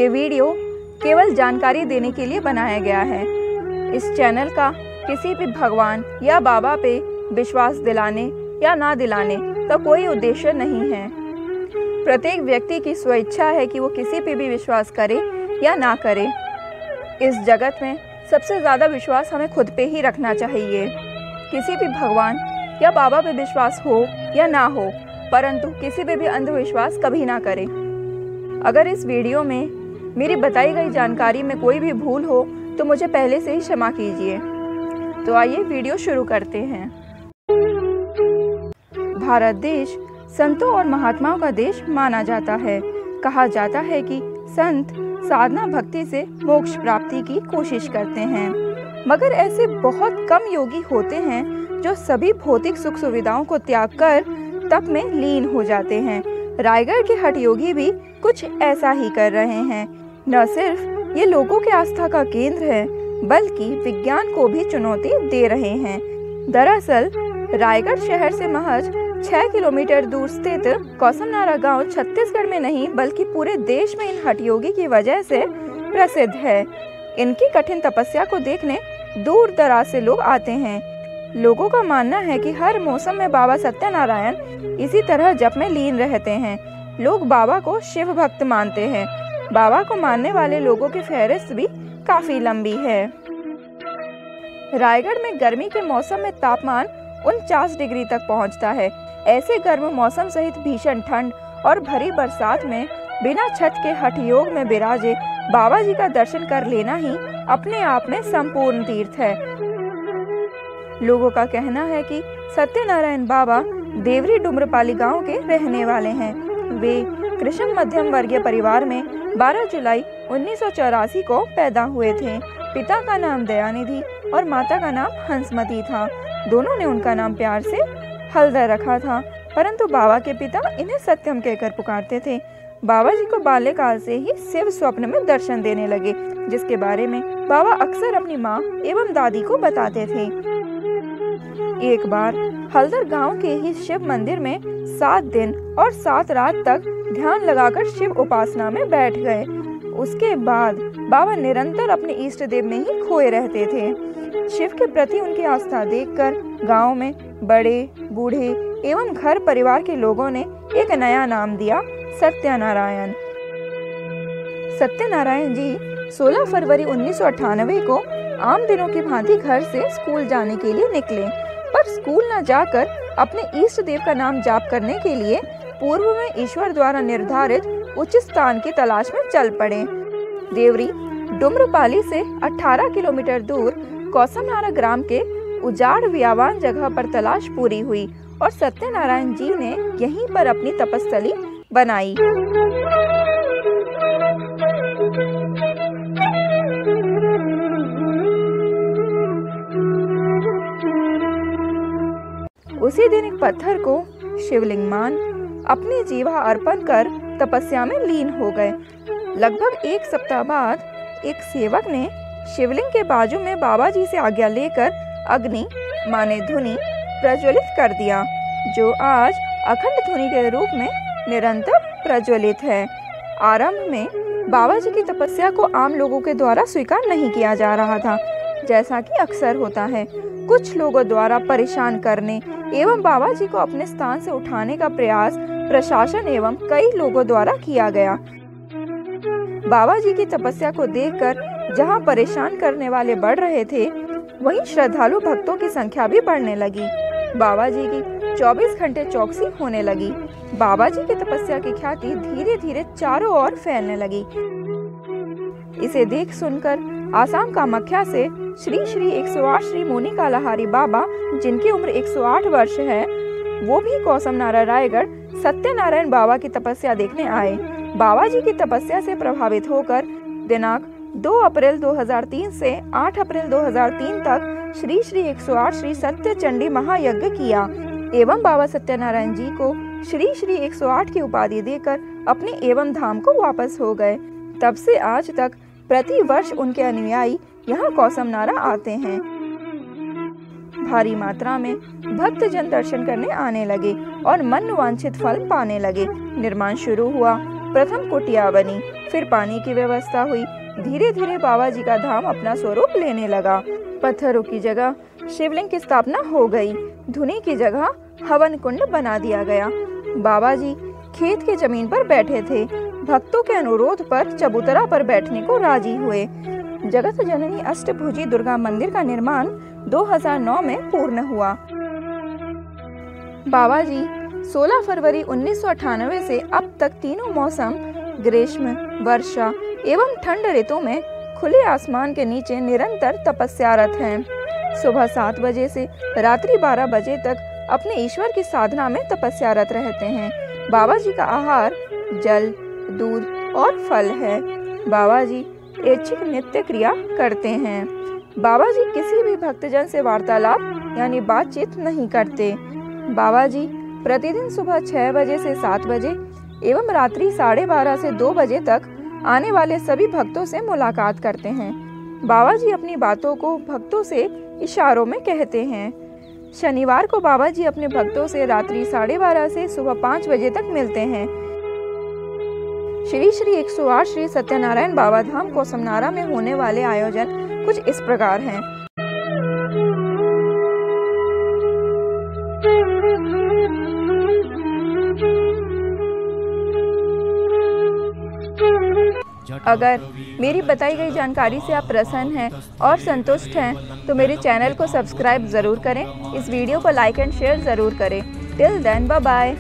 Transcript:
ये वीडियो केवल जानकारी देने के लिए बनाया गया है। इस चैनल का किसी भी भगवान या बाबा पे विश्वास दिलाने या ना दिलाने का कोई उद्देश्य नहीं है। प्रत्येक व्यक्ति की स्वेच्छा है कि वो किसी पे भी विश्वास करे या ना करे। इस जगत में सबसे ज़्यादा विश्वास हमें खुद पे ही रखना चाहिए। किसी भी भगवान या बाबा पे विश्वास हो या ना हो, परंतु किसी पे भी अंधविश्वास कभी ना करें। अगर इस वीडियो में मेरी बताई गई जानकारी में कोई भी भूल हो तो मुझे पहले से ही क्षमा कीजिए। तो आइए वीडियो शुरू करते हैं। भारत देश संतों और महात्माओं का देश माना जाता है। कहा जाता है कि संत साधना भक्ति से मोक्ष प्राप्ति की कोशिश करते हैं, मगर ऐसे बहुत कम योगी होते हैं जो सभी भौतिक सुख सुविधाओं को त्याग कर तप में लीन हो जाते हैं। रायगढ़ के हठ योगी भी कुछ ऐसा ही कर रहे हैं। न सिर्फ ये लोगों के आस्था का केंद्र है, बल्कि विज्ञान को भी चुनौती दे रहे हैं। दरअसल रायगढ़ शहर से महज 6 किलोमीटर दूर स्थित कौसमनारा गांव छत्तीसगढ़ में नहीं बल्कि पूरे देश में इन हठ योगी की वजह से प्रसिद्ध है। इनकी कठिन तपस्या को देखने दूर दराज से लोग आते हैं। लोगों का मानना है कि हर मौसम में बाबा सत्यनारायण इसी तरह जप में लीन रहते हैं। लोग बाबा को शिव भक्त मानते हैं। बाबा को मानने वाले लोगों की फहरिस्त भी काफी लंबी है। रायगढ़ में गर्मी के मौसम में तापमान 49 डिग्री तक पहुंचता है। ऐसे गर्म मौसम सहित भीषण ठंड और भरी बरसात में बिना छत के हठ योग में विराजे बाबा जी का दर्शन कर लेना ही अपने आप में संपूर्ण तीर्थ है। लोगों का कहना है कि सत्यनारायण बाबा देवरी डुमरपाली गांव के रहने वाले हैं। वे कृष्ण मध्यम वर्गीय परिवार में 12 जुलाई 1984 को पैदा हुए थे। पिता का नाम दयानिधि और माता का नाम हंसमती था। दोनों ने उनका नाम प्यार से हलदर रखा था, परंतु बाबा के पिता इन्हें सत्यम कहकर पुकारते थे। बाबा जी को बाल्यकाल से ही शिव स्वप्न में दर्शन देने लगे, जिसके बारे में बाबा अक्सर अपनी माँ एवं दादी को बताते थे। एक बार हलदर गांव के ही शिव मंदिर में 7 दिन और 7 रात तक ध्यान लगाकर शिव उपासना में बैठ गए। उसके बाद बाबा निरंतर अपने इष्ट देव में ही खोए रहते थे। शिव के प्रति उनकी आस्था देखकर गांव में बड़े बूढ़े एवं घर परिवार के लोगों ने एक नया नाम दिया, सत्यनारायण। सत्यनारायण जी 16 फरवरी 1998 को आम दिनों की भांति घर से स्कूल जाने के लिए निकले, पर स्कूल न जाकर अपने इष्ट देव का नाम जाप करने के लिए पूर्व में ईश्वर द्वारा निर्धारित उचित स्थान की तलाश में चल पड़े। देवरी डुमरपाली से 18 किलोमीटर दूर कौसमनारा ग्राम के उजाड़ व्यावान जगह पर तलाश पूरी हुई और सत्यनारायण जी ने यहीं पर अपनी तपस्थली बनाई। उसी दिन एक पत्थर को शिवलिंग मान अपनी जीवा अर्पण कर तपस्या में लीन हो गए। लगभग 1 सप्ताह बाद एक सेवक ने शिवलिंग के बाजू में बाबा जी से आज्ञा लेकर अग्नि माने धुनी प्रज्वलित कर दिया, जो आज अखंड धुनी के रूप में निरंतर प्रज्वलित है। आरंभ में बाबा जी की तपस्या को आम लोगों के द्वारा स्वीकार नहीं किया जा रहा था, जैसा कि अक्सर होता है। कुछ लोगों द्वारा परेशान करने एवं बाबा जी को अपने स्थान से उठाने का प्रयास प्रशासन एवं कई लोगों द्वारा किया गया। बाबा जी की तपस्या को देखकर जहां परेशान करने वाले बढ़ रहे थे, वहीं श्रद्धालु भक्तों की संख्या भी बढ़ने लगी। बाबा जी की 24 घंटे चौकसी होने लगी। बाबा जी की तपस्या की ख्याति धीरे धीरे चारों ओर फैलने लगी। इसे देख सुनकर आसाम कामाख्या से श्री श्री 108 श्री मोनिका लहारी बाबा, जिनकी उम्र 108 वर्ष है, वो भी कौसमनारा रायगढ़ सत्यनारायण बाबा की तपस्या देखने आए। बाबा जी की तपस्या से प्रभावित होकर दिनांक 2 अप्रैल 2003 से 8 अप्रैल 2003 तक श्री श्री 108 श्री सत्य चंडी महायज्ञ किया एवं बाबा सत्यनारायण जी को श्री श्री 108 की उपाधि देकर अपने एवं धाम को वापस हो गए। तब से आज तक प्रति वर्ष उनके अनुयायी यहाँ कौसमनारा आते हैं। भारी मात्रा में भक्तजन दर्शन करने आने लगे और मनवांछित फल पाने लगे। निर्माण शुरू हुआ प्रथम कुटिया बनी, फिर पानी की व्यवस्था हुई। धीरे धीरे बाबा जी का धाम अपना स्वरूप लेने लगा। पत्थरों की जगह शिवलिंग की स्थापना हो गई। धुनी की जगह हवन कुंड बना दिया गया। बाबा जी खेत की जमीन पर बैठे थे। भक्तों के अनुरोध पर चबूतरा पर बैठने को राजी हुए। जगत जननी अष्टभुजी दुर्गा मंदिर का निर्माण 2009 में पूर्ण हुआ। बाबा जी 16 फरवरी 1998 से अब तक तीनों मौसम ग्रीष्म, वर्षा एवं ठंड ऋतु में खुले आसमान के नीचे निरंतर तपस्यारत हैं। सुबह 7 बजे से रात्रि 12 बजे तक अपने ईश्वर की साधना में तपस्यारत रहते हैं। बाबा जी का आहार जल, दूध और फल है। बाबा जी ऐच्छिक नित्य क्रिया करते हैं। बाबा जी किसी भी भक्तजन से वार्तालाप यानी बातचीत नहीं करते। बाबा जी प्रतिदिन सुबह 6 बजे से 7 बजे एवं रात्रि 12:30 से 2 बजे तक आने वाले सभी भक्तों से मुलाकात करते हैं। बाबा जी अपनी बातों को भक्तों से इशारों में कहते हैं। शनिवार को बाबा जी अपने भक्तों से रात्रि 12:30 से सुबह 5 बजे तक मिलते हैं। श्री श्री 108 श्री सत्यनारायण बाबा धाम कोसमनारा में होने वाले आयोजन कुछ इस प्रकार हैं। अगर मेरी बताई गई जानकारी से आप प्रसन्न हैं और संतुष्ट हैं तो मेरे चैनल को सब्सक्राइब ज़रूर करें। इस वीडियो को लाइक एंड शेयर ज़रूर करें। Till then bye bye.